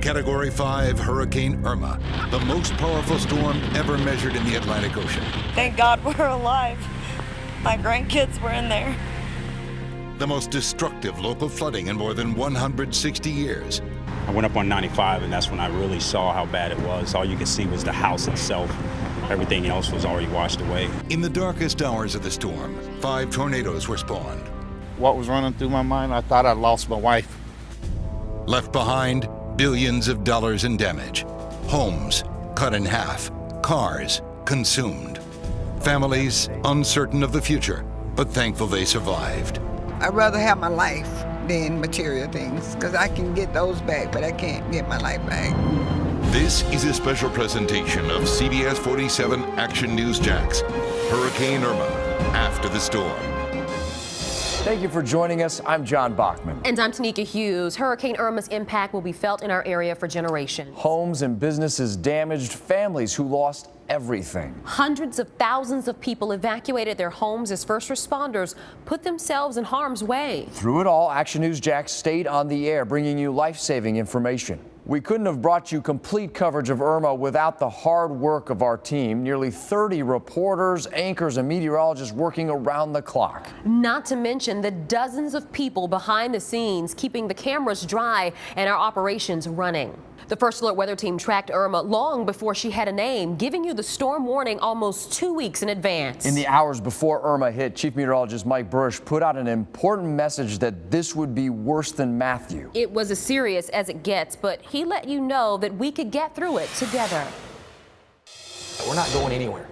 Category 5 Hurricane Irma, the most powerful storm ever measured in the Atlantic Ocean. Thank God we're alive. My grandkids were in there. The most destructive local flooding in more than 160 years. I went up on 95, and that's when I really saw how bad it was. All you could see was the house itself. Everything else was already washed away. In the darkest hours of the storm, 5 tornadoes were spawned. What was running through my mind? I thought I'd lost my wife. Left behind, billions of dollars in damage. Homes cut in half, cars consumed. Families uncertain of the future, but thankful they survived. I'd rather have my life than material things, because I can get those back, but I can't get my life back. This is a special presentation of CBS 47 Action News Jax, Hurricane Irma, After the Storm. Thank you for joining us. I'm John Bachman. And I'm Tanika Hughes. Hurricane Irma's impact will be felt in our area for generations. Homes and businesses damaged, families who lost everything. Hundreds of thousands of people evacuated their homes as first responders put themselves in harm's way. Through it all, Action News Jax stayed on the air, bringing you life-saving information. We couldn't have brought you complete coverage of Irma without the hard work of our team. Nearly 30 reporters, anchors, and meteorologists working around the clock. Not to mention the dozens of people behind the scenes keeping the cameras dry and our operations running. The First Alert Weather Team tracked Irma long before she had a name, giving you the storm warning almost 2 weeks in advance. In the hours before Irma hit, Chief Meteorologist Mike Burrish put out an important message that this would be worse than Matthew. It was as serious as it gets, but he let you know that we could get through it together. We're not going anywhere.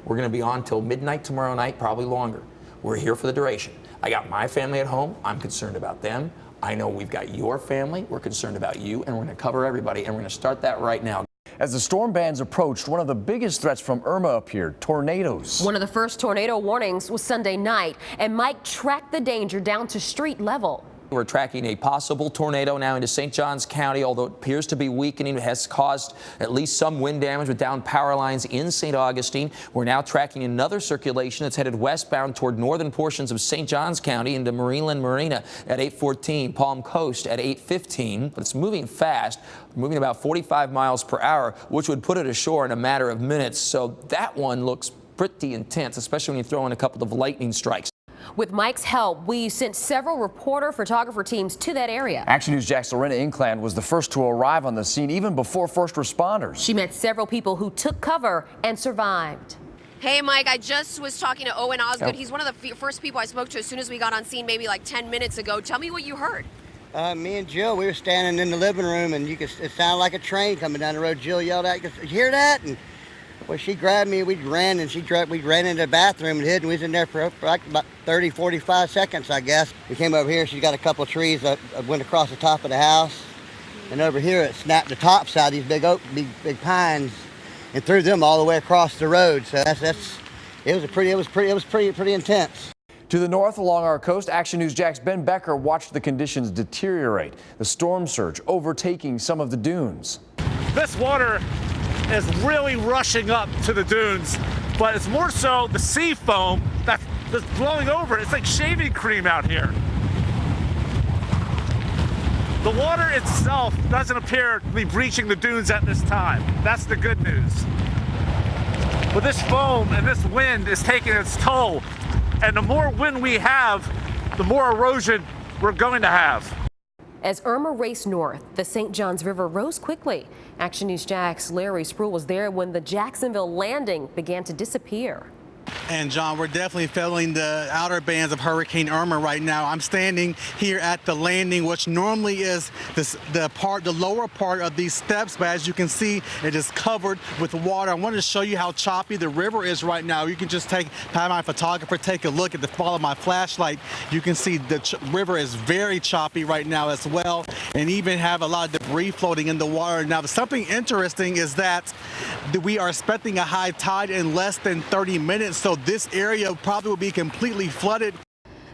We're going to be on till midnight tomorrow night, probably longer. We're here for the duration. I got my family at home. I'm concerned about them. I know we've got your family. We're concerned about you, and we're going to cover everybody, and we're going to start that right now. As the storm bands approached, one of the biggest threats from Irma appeared, tornadoes. One of the first tornado warnings was Sunday night, and Mike tracked the danger down to street level. We're tracking a possible tornado now into St. Johns County, although it appears to be weakening. It has caused at least some wind damage with downed power lines in St. Augustine. We're now tracking another circulation that's headed westbound toward northern portions of St. Johns County into Marineland Marina at 8:14, Palm Coast at 8:15. But it's moving fast, moving about 45 miles per hour, which would put it ashore in a matter of minutes. So that one looks pretty intense, especially when you throw in a couple of lightning strikes. With Mike's help, we sent several reporter-photographer teams to that area. Action News Jax Lorena Inkland was the first to arrive on the scene, even before first responders. She met several people who took cover and survived. Hey, Mike, I just was talking to Owen Osgood. He's one of the first people I spoke to as soon as we got on scene, maybe like 10 minutes ago. Tell me what you heard. Me and Jill, we were standing in the living room, and it sounded like a train coming down the road. Jill yelled out, "You hear that?" And well, she grabbed me, we ran, and we ran into the bathroom and hid, and we was in there for like about 30, 45 seconds, I guess. We came over here, she's got a couple of trees that went across the top of the house, and over here it snapped the tops out of these big pines and threw them all the way across the road. So it was pretty intense. To the north along our coast, Action News Jax Ben Becker watched the conditions deteriorate. The storm surge overtaking some of the dunes. This water is really rushing up to the dunes, but it's more so the sea foam that's blowing over. It's like shaving cream out here. The water itself doesn't appear to be breaching the dunes at this time. That's the good news. But this foam and this wind is taking its toll, and the more wind we have, the more erosion we're going to have. As Irma raced north, the St. Johns River rose quickly. Action News Jax Larry Spruill was there when the Jacksonville landing began to disappear. And John, we're definitely feeling the outer bands of Hurricane Irma right now. I'm standing here at the landing, which normally is the lower part of these steps, but as you can see, it is covered with water. I wanted to show you how choppy the river is right now. You can just have my photographer take a look at follow my flashlight. You can see the river is very choppy right now as well, and even have a lot of debris floating in the water. Now, something interesting is that we are expecting a high tide in less than 30 minutes, so this area probably will be completely flooded.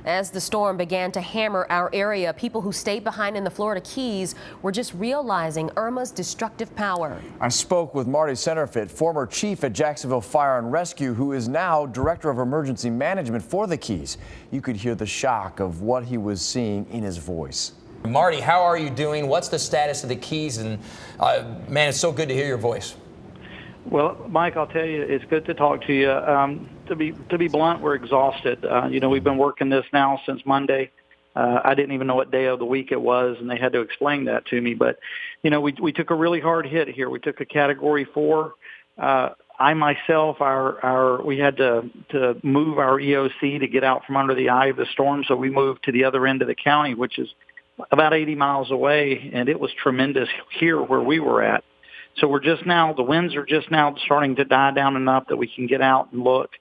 As the storm began to hammer our area, people who stayed behind in the Florida Keys were just realizing Irma's destructive power. I spoke with Marty Centerfit, former chief at Jacksonville Fire and Rescue, who is now director of emergency management for the Keys. You could hear the shock of what he was seeing in his voice. Marty, how are you doing? What's the status of the Keys? And man, it's so good to hear your voice. Well, Mike, I'll tell you, it's good to talk to you. To be blunt, we're exhausted. We've been working this now since Monday. I didn't even know what day of the week it was, and they had to explain that to me. But, we took a really hard hit here. We took a Category 4. I myself, we had to move our EOC to get out from under the eye of the storm, so we moved to the other end of the county, which is about 80 miles away, and it was tremendous here where we were at. So the winds are just now starting to die down enough that we can get out and look.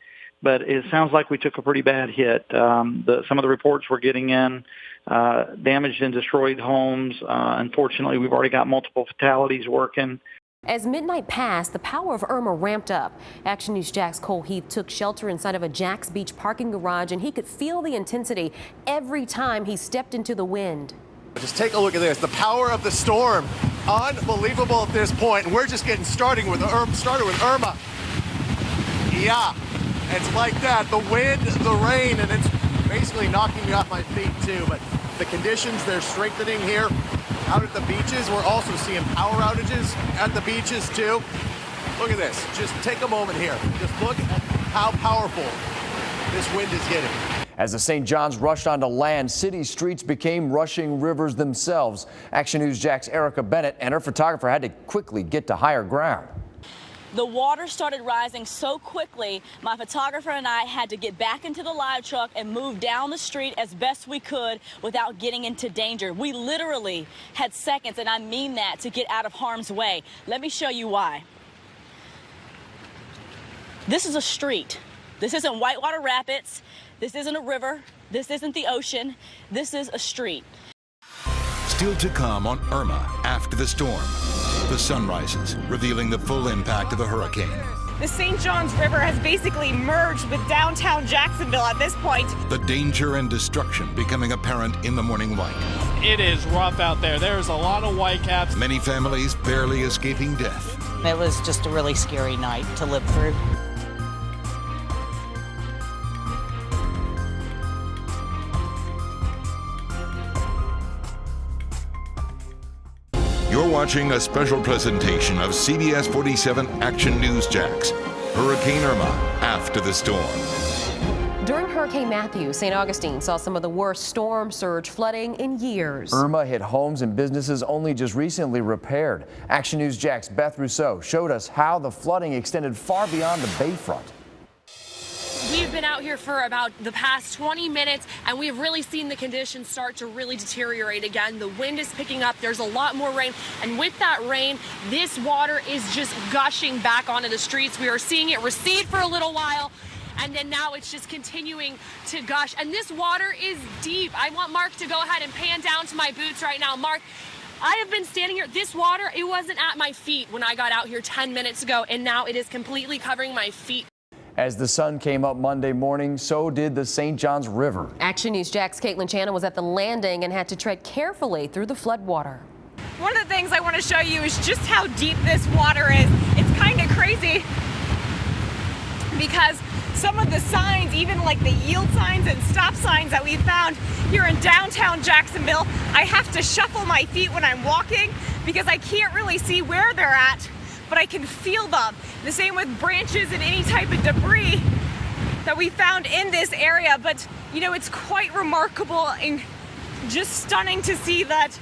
But it sounds like we took a pretty bad hit. Some of the reports we're getting in, damaged and destroyed homes. Unfortunately, we've already got multiple fatalities working. As midnight passed, the power of Irma ramped up. Action News Jack's Cole Heath took shelter inside of a Jack's Beach parking garage, and he could feel the intensity every time he stepped into the wind. Just take a look at this. The power of the storm, unbelievable at this point. And we're just getting started with Irma. Yeah, it's like that. The wind, the rain, and it's basically knocking me off my feet too. But the conditions, they're strengthening here. Out at the beaches, we're also seeing power outages at the beaches too. Look at this. Just take a moment here. Just look at how powerful this wind is getting. As the St. John's rushed onto land, city streets became rushing rivers themselves. Action News Jack's Erica Bennett and her photographer had to quickly get to higher ground. The water started rising so quickly, my photographer and I had to get back into the live truck and move down the street as best we could without getting into danger. We literally had seconds, and I mean that, to get out of harm's way. Let me show you why. This is a street. This isn't Whitewater Rapids. This isn't a river. This isn't the ocean. This is a street. Still to come on Irma after the storm. The sun rises, revealing the full impact of the hurricane. The St. John's River has basically merged with downtown Jacksonville at this point. The danger and destruction becoming apparent in the morning light. It is rough out there. There's a lot of whitecaps. Many families barely escaping death. It was just a really scary night to live through. You're watching a special presentation of CBS 47 Action News Jax. Hurricane Irma after the storm. During Hurricane Matthew, St. Augustine saw some of the worst storm surge flooding in years. Irma hit homes and businesses only just recently repaired. Action News Jack's Beth Rousseau showed us how the flooding extended far beyond the bayfront. We've been out here for about the past 20 minutes, and we've really seen the conditions start to really deteriorate again. The wind is picking up. There's a lot more rain. And with that rain, this water is just gushing back onto the streets. We are seeing it recede for a little while, and then now it's just continuing to gush. And this water is deep. I want Mark to go ahead and pan down to my boots right now. Mark, I have been standing here. This water, it wasn't at my feet when I got out here 10 minutes ago, and now it is completely covering my feet. As the sun came up Monday morning, so did the St. John's River. Action News Jack's Caitlin Channon was at the landing and had to tread carefully through the floodwater. One of the things I want to show you is just how deep this water is. It's kind of crazy because some of the signs, even like the yield signs and stop signs that we found here in downtown Jacksonville, I have to shuffle my feet when I'm walking because I can't really see where they're at, but I can feel them. The same with branches and any type of debris that we found in this area. But, it's quite remarkable and just stunning to see that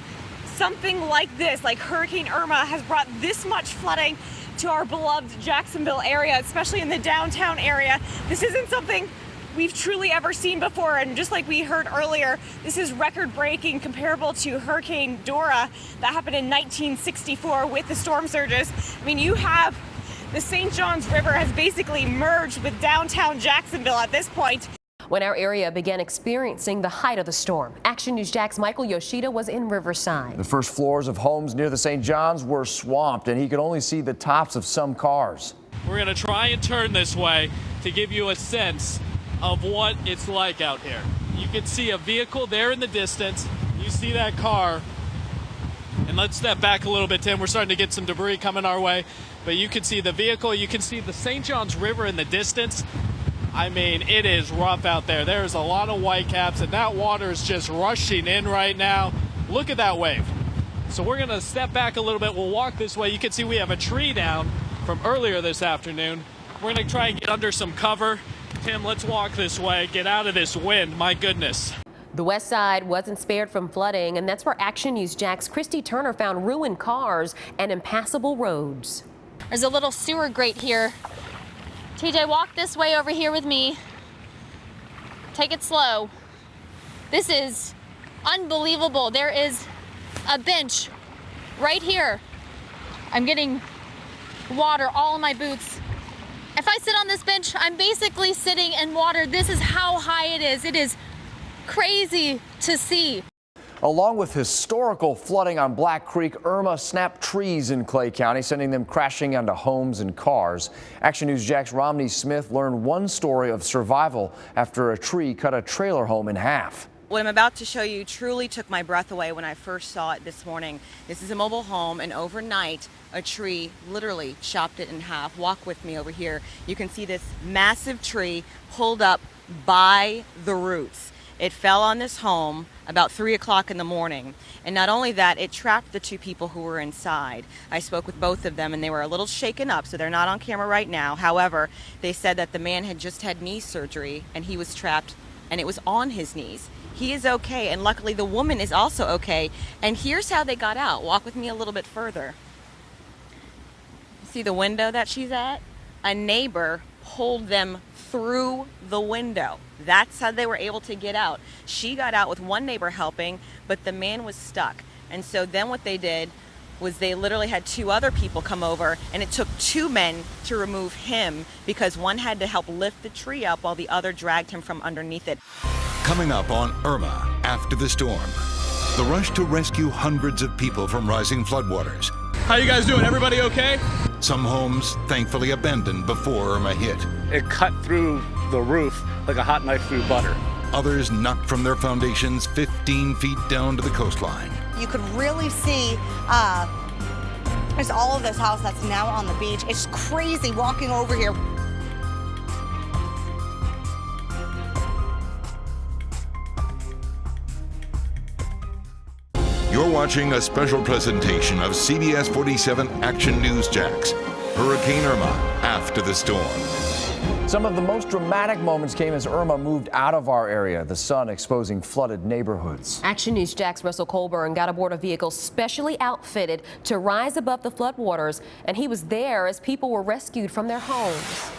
something like this, like Hurricane Irma, has brought this much flooding to our beloved Jacksonville area, especially in the downtown area. This isn't something we've truly ever seen before, and just like we heard earlier, this is record-breaking, comparable to Hurricane Dora that happened in 1964 with the storm surges. I mean, you have the St. John's River has basically merged with downtown Jacksonville at this point. When our area began experiencing the height of the storm, Action News Jack's Michael Yoshida was in Riverside. The first floors of homes near the St. John's were swamped, and he could only see the tops of some cars. We're going to try and turn this way to give you a sense of what it's like out here. You can see a vehicle there in the distance. You see that car. And let's step back a little bit, Tim. We're starting to get some debris coming our way. But you can see the vehicle. You can see the St. John's River in the distance. I mean, it is rough out there. There's a lot of whitecaps, and that water is just rushing in right now. Look at that wave. So we're going to step back a little bit. We'll walk this way. You can see we have a tree down from earlier this afternoon. We're going to try and get under some cover. Tim, let's walk this way, get out of this wind. My goodness. The west side wasn't spared from flooding, and that's where Action News Jack's Christy Turner found ruined cars and impassable roads. There's a little sewer grate here. TJ, walk this way over here with me. Take it slow. This is unbelievable. There is a bench right here. I'm getting water all in my boots. If I sit on this bench, I'm basically sitting in water. This is how high it is. It is crazy to see. Along with historical flooding on Black Creek, Irma snapped trees in Clay County, sending them crashing onto homes and cars. Action News Jack's Romney Smith learned one story of survival after a tree cut a trailer home in half. What I'm about to show you truly took my breath away when I first saw it this morning. This is a mobile home, and overnight a tree literally chopped it in half. Walk with me over here. You can see this massive tree pulled up by the roots. It fell on this home about 3 o'clock in the morning. And not only that, it trapped the two people who were inside. I spoke with both of them and they were a little shaken up, so they're not on camera right now. However, they said that the man had just had knee surgery and he was trapped and it was on his knees. He is okay, and luckily the woman is also okay. And here's how they got out. Walk with me a little bit further. See the window that she's at? A neighbor pulled them through the window. That's how they were able to get out. She got out with one neighbor helping, but the man was stuck. And so then what they did was they literally had two other people come over, and it took two men to remove him because one had to help lift the tree up while the other dragged him from underneath it. Coming up on Irma after the storm. The rush to rescue hundreds of people from rising floodwaters. How you guys doing? Everybody okay? Some homes thankfully abandoned before Irma hit. It cut through the roof like a hot knife through butter. Others knocked from their foundations 15 feet down to the coastline. You could really see there's all of this house that's now on the beach. It's crazy walking over here. You're watching a special presentation of CBS 47 Action News Jax. Hurricane Irma after the storm. Some of the most dramatic moments came as Irma moved out of our area, the sun exposing flooded neighborhoods. Action News Jack's Russell Colburn got aboard a vehicle specially outfitted to rise above the floodwaters, and he was there as people were rescued from their homes.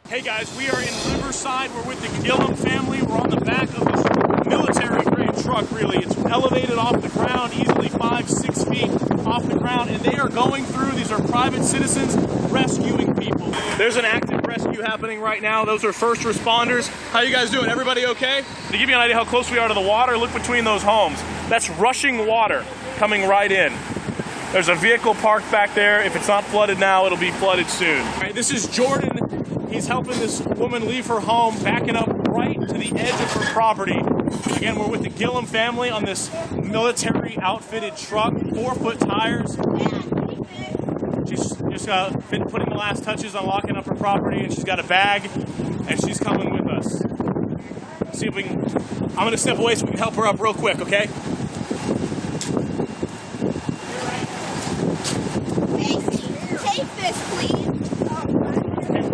Hey guys, we are in Riverside. We're with the Gillum family. We're on the back of this military-grade truck, really. It's elevated off the ground, easily 5-6 feet off the ground, and they are going through. These are private citizens rescuing people. There's an active rescue happening right now. Those are first responders. How you guys doing? Everybody okay? To give you an idea how close we are to the water, look between those homes. That's rushing water coming right in. There's a vehicle parked back there. If it's not flooded now, it'll be flooded soon. All right, this is Jordan. He's helping this woman leave her home, backing up right to the edge of her property. Again, we're with the Gillum family on this military outfitted truck, 4-foot tires. She's just been putting the last touches on locking up her property, and she's got a bag, and she's coming with us. See if we can, I'm gonna step away so we can help her up real quick, okay? Take this, please.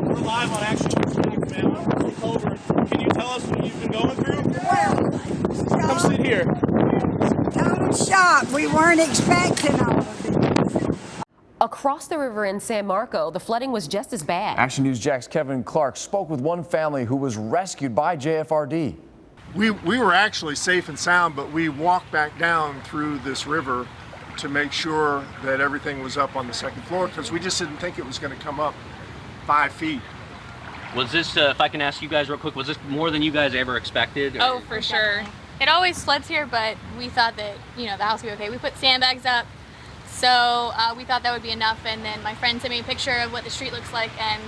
We're live on Action News Jax, man. I'm Russell Colburn. Can you tell us what you've been going through? Come sit here. Total shock. We weren't expecting all of this. Across the river in San Marco, the flooding was just as bad. Action News Jack's Kevin Clark spoke with one family who was rescued by JFRD. We were actually safe and sound, but we walked back down through this river to make sure that everything was up on the second floor because we just didn't think it was going to come up 5 feet. Was this, if I can ask you guys real quick, was this more than you guys ever expected? Or? Oh, for sure. It always floods here, but we thought that, the house would be okay. We put sandbags up, so we thought that would be enough, and then my friend sent me a picture of what the street looks like, and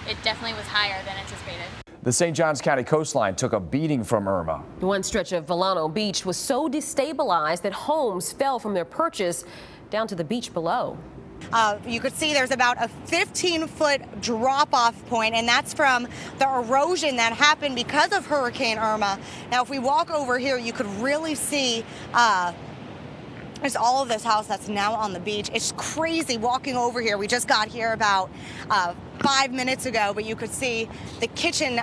it definitely was higher than anticipated. The St. Johns County coastline took a beating from Irma. One stretch of Volano Beach was so destabilized that homes fell from their perches down to the beach below. You could see there's about a 15-foot drop-off point, and that's from the erosion that happened because of Hurricane Irma. Now, if we walk over here, you could really see There's all of this house that's now on the beach. It's crazy walking over here. We just got here about 5 minutes ago, but you could see the kitchen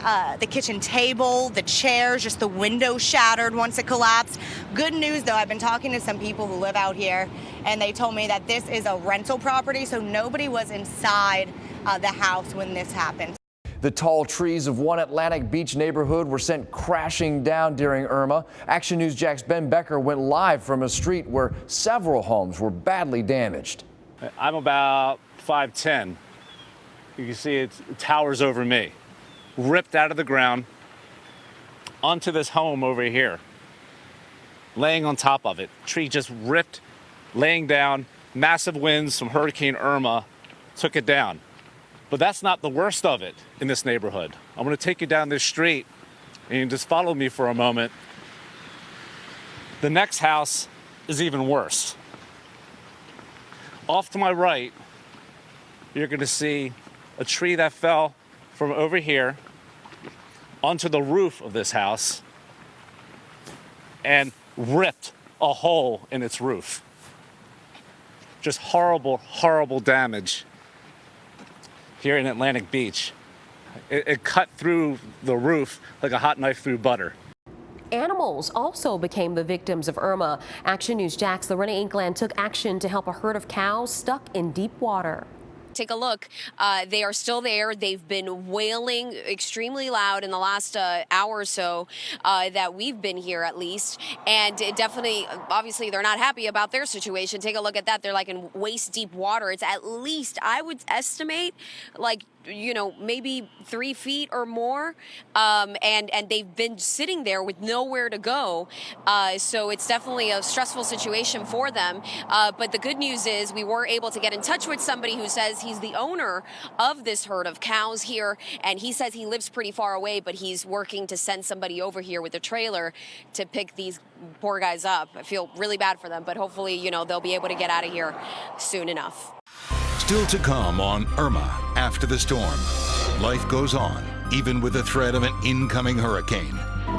table, the chairs, just the window shattered once it collapsed. Good news, though, I've been talking to some people who live out here, and they told me that this is a rental property, so nobody was inside the house when this happened. The tall trees of one Atlantic Beach neighborhood were sent crashing down during Irma. Action News Jack's Ben Becker went live from a street where several homes were badly damaged. I'm about 5'10". You can see it towers over me. Ripped out of the ground onto this home over here. Laying on top of it. Tree just ripped, laying down. Massive winds from Hurricane Irma took it down. But that's not the worst of it in this neighborhood. I'm going to take you down this street and just follow me for a moment. The next house is even worse. Off to my right, you're going to see a tree that fell from over here onto the roof of this house and ripped a hole in its roof. Just horrible, horrible damage here in Atlantic Beach. It cut through the roof like a hot knife through butter. Animals also became the victims of Irma. Action News Jack's Lorena Inkland took action to help a herd of cows stuck in deep water. Take a look. They are still there. They've been wailing extremely loud in the last hour or so that we've been here, at least. And it definitely, obviously, they're not happy about their situation. Take a look at that. They're like in waist deep water. It's at least, I would estimate, like, you know, maybe 3 feet or more, and they've been sitting there with nowhere to go. So it's definitely a stressful situation for them. But the good news is we were able to get in touch with somebody who says he's the owner of this herd of cows here, and he says he lives pretty far away, but he's working to send somebody over here with a trailer to pick these poor guys up. I feel really bad for them, but hopefully, you know, they'll be able to get out of here soon enough. Still to come on Irma after the storm. Life goes on, even with the threat of an incoming hurricane.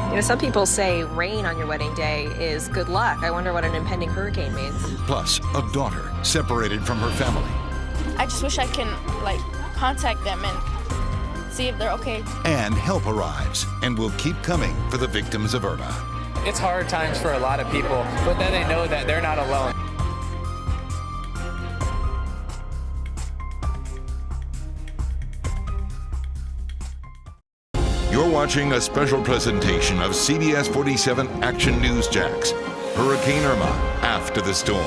You know, some people say rain on your wedding day is good luck. I wonder what an impending hurricane means. Plus, a daughter separated from her family. I just wish I can, like, contact them and see if they're okay. And help arrives and will keep coming for the victims of Irma. It's hard times for a lot of people, but then they know that they're not alone. You're watching a special presentation of CBS 47 Action News Jax. Hurricane Irma after the storm.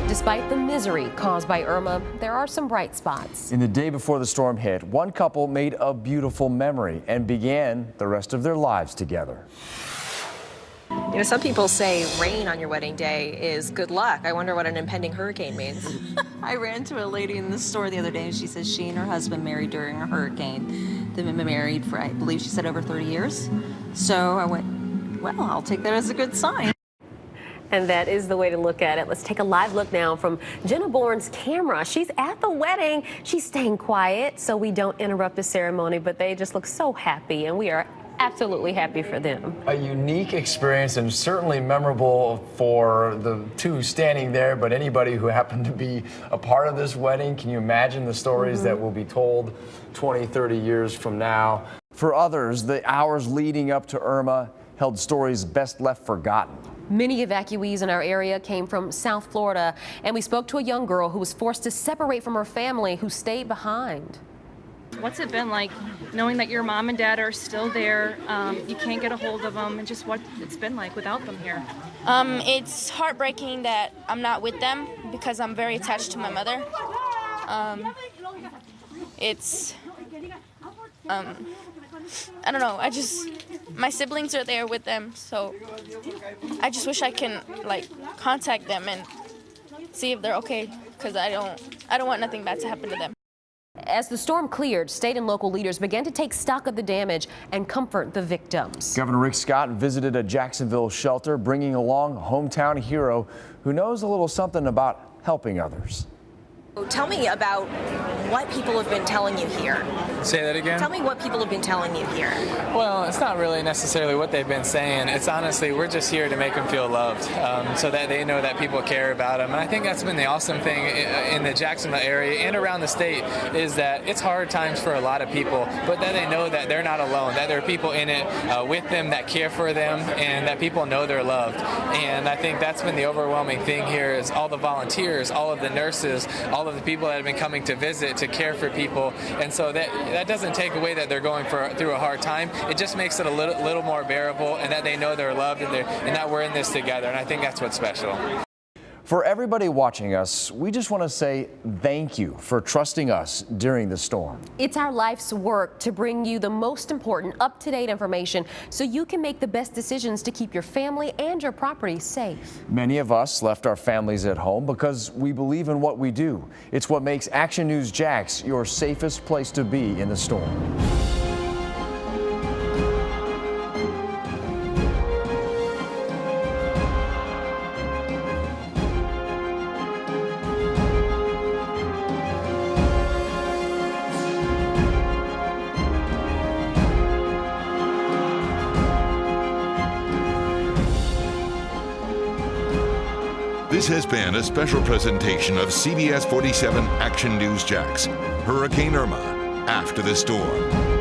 Despite the misery caused by Irma, there are some bright spots. In the day before the storm hit, one couple made a beautiful memory and began the rest of their lives together. You know, some people say rain on your wedding day is good luck. I wonder what an impending hurricane means. I ran to a lady in the store the other day, and she says she and her husband married during a hurricane. They've been married for, I believe she said, over 30 years. So I went, well, I'll take that as a good sign. And that is the way to look at it. Let's take a live look now from Jenna Bourne's camera. She's at the wedding. She's staying quiet so we don't interrupt the ceremony, but they just look so happy, and we are absolutely happy for them. A unique experience and certainly memorable for the two standing there, but anybody who happened to be a part of this wedding. Can you imagine the stories that will be told 20, 30 years from now? For others, the hours leading up to Irma held stories best left forgotten. Many evacuees in our area came from South Florida, and we spoke to a young girl who was forced to separate from her family who stayed behind. What's it been like knowing that your mom and dad are still there, you can't get a hold of them, and just what it's been like without them here? It's heartbreaking that I'm not with them because I'm very attached to my mother. I don't know, my siblings are there with them, so I just wish I can, like, contact them and see if they're okay, because I don't want nothing bad to happen to them. As the storm cleared, state and local leaders began to take stock of the damage and comfort the victims. Governor Rick Scott visited a Jacksonville shelter, bringing along a hometown hero who knows a little something about helping others. Tell me about what people have been telling you here. Say that again? Tell me what people have been telling you here. Well, it's not really necessarily what they've been saying. It's honestly, we're just here to make them feel loved, so that they know that people care about them. And I think that's been the awesome thing in the Jacksonville area and around the state, is that it's hard times for a lot of people, but that they know that they're not alone, that there are people in it with them that care for them, and that people know they're loved. And I think that's been the overwhelming thing here, is all the volunteers, all of the nurses, all of the people that have been coming to visit, to care for people. And so that doesn't take away that they're going through a hard time. It just makes it a little more bearable, and that they know they're loved, and that we're in this together. And I think that's what's special. For everybody watching us, we just want to say thank you for trusting us during the storm. It's our life's work to bring you the most important up-to-date information so you can make the best decisions to keep your family and your property safe. Many of us left our families at home because we believe in what we do. It's what makes Action News Jax your safest place to be in the storm. This has been a special presentation of CBS 47 Action News Jax. Hurricane Irma, after the storm.